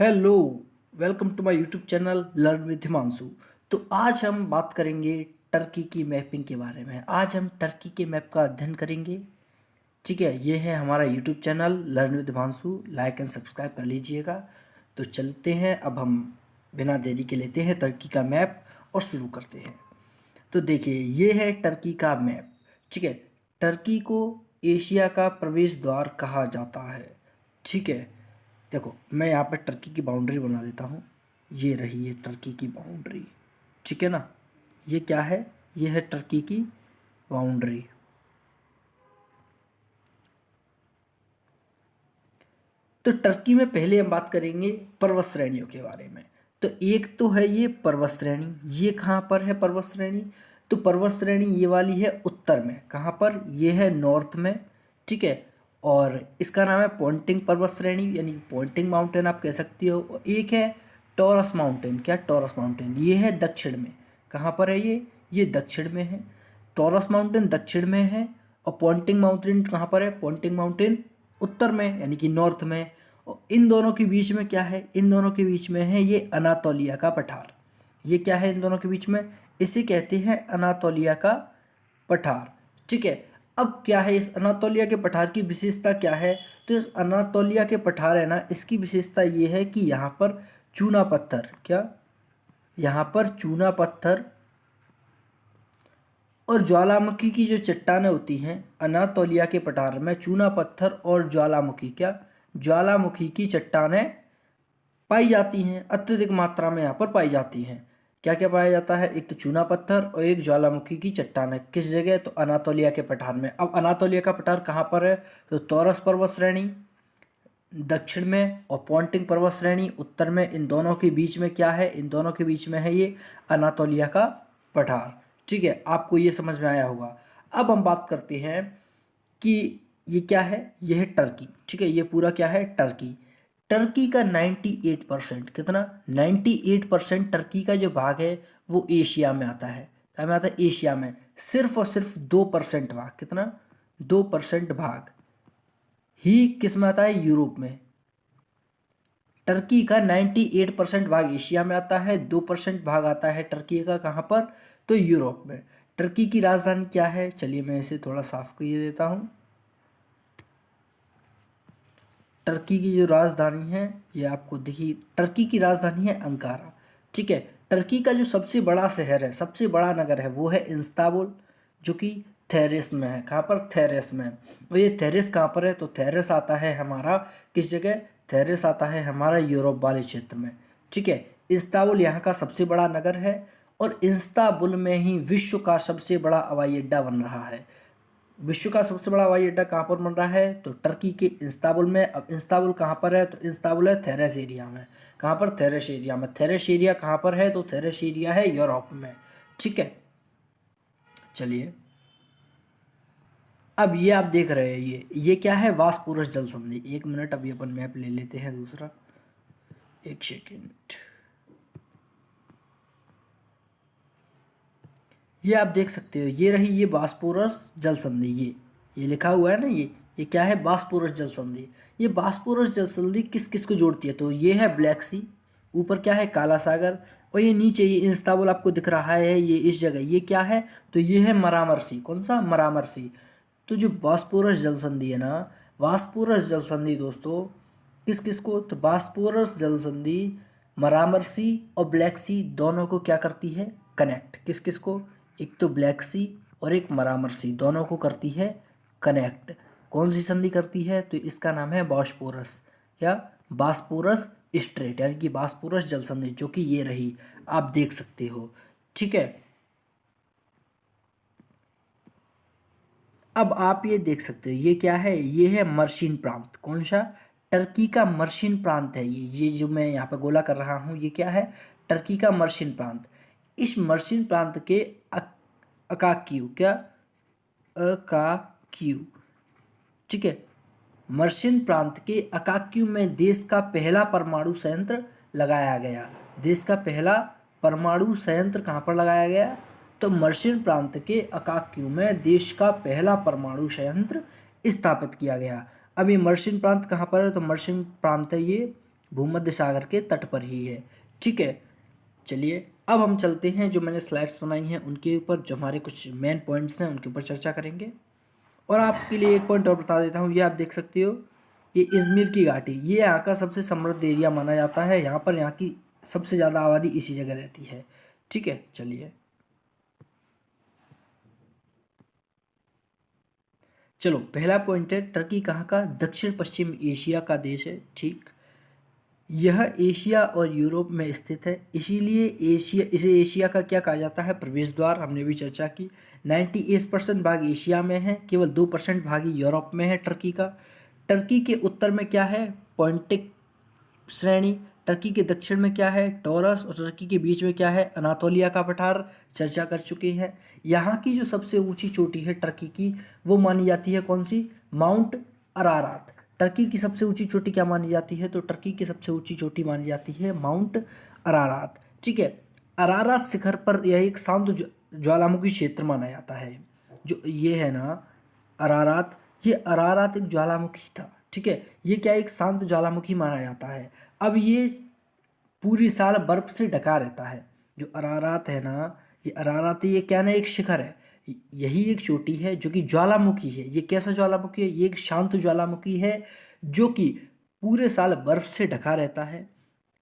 Hello, welcome to my YouTube channel learn with Himanshu. तो आज हम बात करेंगे टर्की की मैपिंग के बारे में। आज हम टर्की के मैप का अध्ययन करेंगे। ठीक है, ये है हमारा YouTube channel learn with Himanshu. Like and subscribe कर लीजिएगा। तो चलते हैं, अब हम बिना देरी के लेते हैं टर्की का मैप और शुरू करते हैं। तो देखिए, ये है टर्की का मैप। ठीक है, टर्की को एशिया का प्रवेश द्वार कहा जाता है। ठीक है, देखो मैं यहाँ पे टर्की की बाउंड्री बना देता हूँ। ये रही है टर्की की बाउंड्री। ठीक है ना, ये क्या है? ये है टर्की की बाउंड्री। तो टर्की में पहले हम बात करेंगे पर्वत श्रेणियों के बारे में। तो एक तो है ये पर्वत श्रेणी। ये कहाँ पर है पर्वत श्रेणी? तो पर्वत श्रेणी ये वाली है उत्तर में। कहाँ पर? ये है नॉर्थ में। ठीक है, और इसका नाम है पॉइंटिंग पर्वत श्रेणी, यानी पॉइंटिंग माउंटेन आप कह सकती हो। और एक है टॉरस माउंटेन। क्या? टॉरस माउंटेन, ये है दक्षिण में। कहाँ पर है ये दक्षिण में है। टॉरस माउंटेन दक्षिण में है और पॉइंटिंग माउंटेन कहाँ पर है? पॉइंटिंग माउंटेन उत्तर में, यानी कि नॉर्थ में। और इन दोनों के बीच में क्या है? इन दोनों के बीच में है ये अनातोलिया का पठार। ये क्या है इन दोनों के बीच में? इसे कहते हैं अनातोलिया का पठार। ठीक है, अब क्या है इस अनातोलिया के पठार की विशेषता क्या है? तो इस अनातोलिया के पठार है ना, इसकी विशेषता ये है कि यहाँ पर चूना पत्थर, क्या यहाँ पर चूना पत्थर और ज्वालामुखी की जो चट्टानें होती हैं अनातोलिया के पठार में, चूना पत्थर और ज्वालामुखी, क्या ज्वालामुखी की चट्टानें पाई जाती हैं। अत्यधिक मात्रा में यहाँ पर पाई जाती हैं। क्या क्या पाया जाता है? एक तो चूना पत्थर और एक ज्वालामुखी की चट्टानें। किस जगह? तो अनातोलिया के पठार में। अब अनातोलिया का पठार कहाँ पर है? तो तौरस पर्वत श्रेणी दक्षिण में और पॉन्टिंग पर्वत श्रेणी उत्तर में। इन दोनों के बीच में क्या है? इन दोनों के बीच में है ये अनातोलिया का पठार। ठीक है, आपको ये समझ में आया होगा। अब हम बात करते हैं कि ये क्या है। ये है टर्की। ठीक है, ये पूरा क्या है? टर्की। टर्की का 98%, कितना? 98% टर्की का जो भाग है वो एशिया में आता है। क्या में आता है? एशिया में। सिर्फ और सिर्फ 2% भाग, कितना? 2% भाग ही किस में आता है? यूरोप में। टर्की का 98% भाग एशिया में आता है, 2% भाग आता है टर्की का कहाँ पर? तो यूरोप में। टर्की की राजधानी क्या है? चलिए मैं इसे थोड़ा साफ कर देता हूँ। टर्की की जो राजधानी है ये आपको दिखी। टर्की की राजधानी है अंकारा। ठीक है, टर्की का जो सबसे बड़ा शहर है, सबसे बड़ा नगर है, वो है इस्तांबुल, जो कि थेरेस में है। कहाँ पर? थेरेस में। और ये थेरेस कहाँ पर है? तो थेरेस आता है हमारा किस जगह? थेरेस आता है हमारा यूरोप वाले क्षेत्र में। ठीक है, इस्तांबुल यहाँ का सबसे बड़ा नगर है और इस्तांबुल में ही विश्व का सबसे बड़ा हवाई अड्डा बन रहा है। विश्व का सबसे बड़ा हवाई अड्डा कहाँ पर बन रहा है? तो टर्की के इस्तांबुल में। अब इस्तांबुल कहाँ पर है? तो इस्तांबुल है थेरेस एरिया में। कहाँ पर? थेरेस एरिया में। थेरेस एरिया कहाँ पर है? तो थेरेस एरिया है यूरोप में। ठीक है, चलिए अब ये आप देख रहे हैं, ये क्या है? वासपुरस जल संधि। एक मिनट, अभी अपन मैप ले लेते हैं दूसरा, एक सेकेंड। ये आप देख सकते हो, ये रही ये बास्पोरस जल संधि। ये लिखा हुआ है ना, ये क्या है? बास्पोरस जल संधि। ये बास्पोरस जल संधि किस किस को जोड़ती है? तो ये है ब्लैक सी, ऊपर क्या है? काला सागर, और ये नीचे ये इस्तांबुल आपको दिख रहा है, ये इस जगह ये क्या है? तो ये है मरामरसी। कौन सा? मरामरसी। तो जो बास्पोरस जल संधि है ना, बास्पोरस जल संधि दोस्तों किस किस को? तो बास्पोरस जल संधि मरामरसी और ब्लैक सी दोनों को क्या करती है? कनेक्ट। किस किस को? एक तो ब्लैक सी और एक मरामरसी, दोनों को करती है कनेक्ट। कौन सी संधि करती है? तो इसका नाम है बॉस्पोरस, या बास्पोरस स्ट्रेट, यानी कि बास्पोरस जल संधि, जो कि ये रही, आप देख सकते हो। ठीक है, अब आप ये देख सकते हो, ये क्या है? ये है मर्शिन प्रांत। कौन सा? टर्की का मर्शिन प्रांत है ये जो मैं यहाँ पे गोला कर रहा हूँ, ये क्या है? टर्की का मर्शिन प्रांत। इस मर्शिन प्रांत के अकाक्यू, क्या? अकाक्यू। ठीक है, मर्शिन प्रांत के अकाक्यू में देश का पहला परमाणु संयंत्र लगाया गया। देश का पहला परमाणु संयंत्र कहाँ पर लगाया गया? तो मर्शिन प्रांत के अकाक्यू में देश का पहला परमाणु संयंत्र स्थापित किया गया। अब ये मर्शिन प्रांत कहाँ पर है? तो मर्शिन प्रांत है ये भूमध्य सागर के तट पर ही है। ठीक है, चलिए अब हम चलते हैं, जो मैंने स्लाइड्स बनाई हैं उनके ऊपर, जो हमारे कुछ मेन पॉइंट्स हैं उनके ऊपर चर्चा करेंगे। और आपके लिए एक पॉइंट और बता देता हूँ, ये आप देख सकते हो, ये इजमिर की घाटी, ये यहाँ का सबसे समृद्ध एरिया माना जाता है। यहाँ पर यहाँ की सबसे ज़्यादा आबादी इसी जगह रहती है। ठीक है, चलिए चलो, पहला पॉइंट है टर्की कहाँ का, दक्षिण पश्चिम एशिया का देश है। ठीक, यह एशिया और यूरोप में स्थित है, इसीलिए इसे एशिया का क्या कहा जाता है, प्रवेश द्वार। हमने भी चर्चा की। 98% भाग एशिया में है, केवल 2% भाग ही यूरोप में है टर्की का। टर्की के उत्तर में क्या है, पॉइंटिक श्रेणी। टर्की के दक्षिण में क्या है, टॉरस। और टर्की के बीच में क्या है, अनातोलिया का पठार, चर्चा कर चुके हैं। यहाँ की जो सबसे ऊंची चोटी है टर्की की, वो मानी जाती है कौन सी, माउंट अरारात। टर्की की सबसे ऊंची चोटी क्या मानी जाती है, तो टर्की की सबसे ऊंची चोटी मानी जाती है माउंट अरारात। ठीक है, अरारात शिखर पर यह एक शांत ज्वालामुखी क्षेत्र माना जाता है। जो ये है ना अरारात, ये अरारात एक ज्वालामुखी था। ठीक है, ये क्या एक शांत ज्वालामुखी माना जाता है। अब ये पूरी साल बर्फ से ढका रहता है। जो अरारात है ना, ये अरारात, ये क्या ना एक शिखर है, यही एक चोटी है जो कि ज्वालामुखी है। ये कैसा ज्वालामुखी है, ये एक शांत ज्वालामुखी है जो कि पूरे साल बर्फ से ढका रहता है।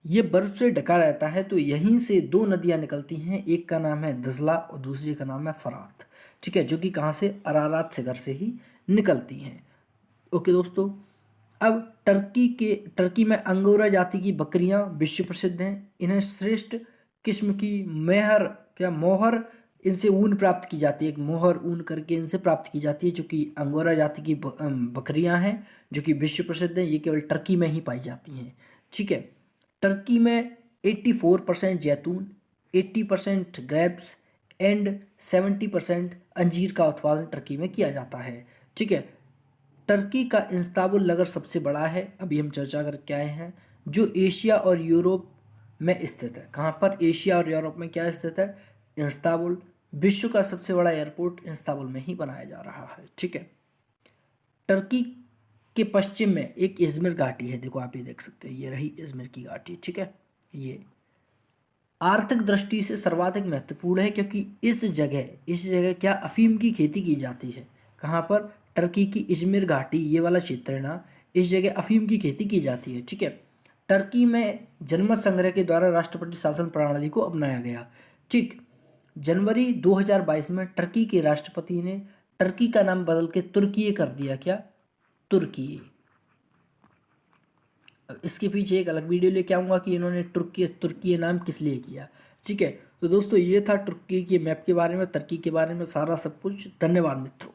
ये बर्फ से ढका रहता है, तो यहीं से दो नदियां निकलती हैं, एक का नाम है दजला और दूसरी का नाम है फरात। ठीक है, जो कि कहाँ से, अरारात शिखर से ही निकलती हैं। ओके दोस्तों, अब टर्की में अंगोरा जाति की बकरियां विश्व प्रसिद्ध हैं। इन्हें श्रेष्ठ किस्म की मोहर, इनसे ऊन प्राप्त की जाती है। एक मोहर ऊन करके इनसे प्राप्त की जाती है, जो कि अंगोरा जाति की बकरियां हैं, जो कि विश्व प्रसिद्ध हैं। ये केवल टर्की में ही पाई जाती हैं। ठीक है, टर्की में 84% जैतून, 80% ग्रेप्स एंड 70% अंजीर का उत्पादन टर्की में किया जाता है। ठीक है, टर्की का इस्तांबुल नगर सबसे बड़ा है, अभी हम चर्चा करके आए हैं, जो एशिया और यूरोप में स्थित है। कहाँ पर, एशिया और यूरोप में क्या स्थित है, इस्तांबुल। विश्व का सबसे बड़ा एयरपोर्ट इस्तांबुल में ही बनाया जा रहा है। ठीक है, टर्की के पश्चिम में एक इजमिर घाटी है, देखो आप ये देख सकते हैं, ये रही इजमिर की घाटी। ठीक है, ये आर्थिक दृष्टि से सर्वाधिक महत्वपूर्ण है, क्योंकि इस जगह क्या अफीम की खेती की जाती है। कहाँ पर, टर्की की इजमिर घाटी, ये वाला क्षेत्र है ना, इस जगह अफीम की खेती की जाती है। ठीक है, टर्की में जनमत संग्रह के द्वारा राष्ट्रपति शासन प्रणाली को अपनाया गया। ठीक, जनवरी 2022 में टर्की के राष्ट्रपति ने टर्की का नाम बदल के तुर्की कर दिया। क्या, तुर्की। इसके पीछे एक अलग वीडियो लेके आऊँगा कि इन्होंने तुर्की नाम किस लिए किया। ठीक है, तो दोस्तों ये था तुर्की के मैप के बारे में, तुर्की के बारे में सारा सब कुछ। धन्यवाद मित्रों।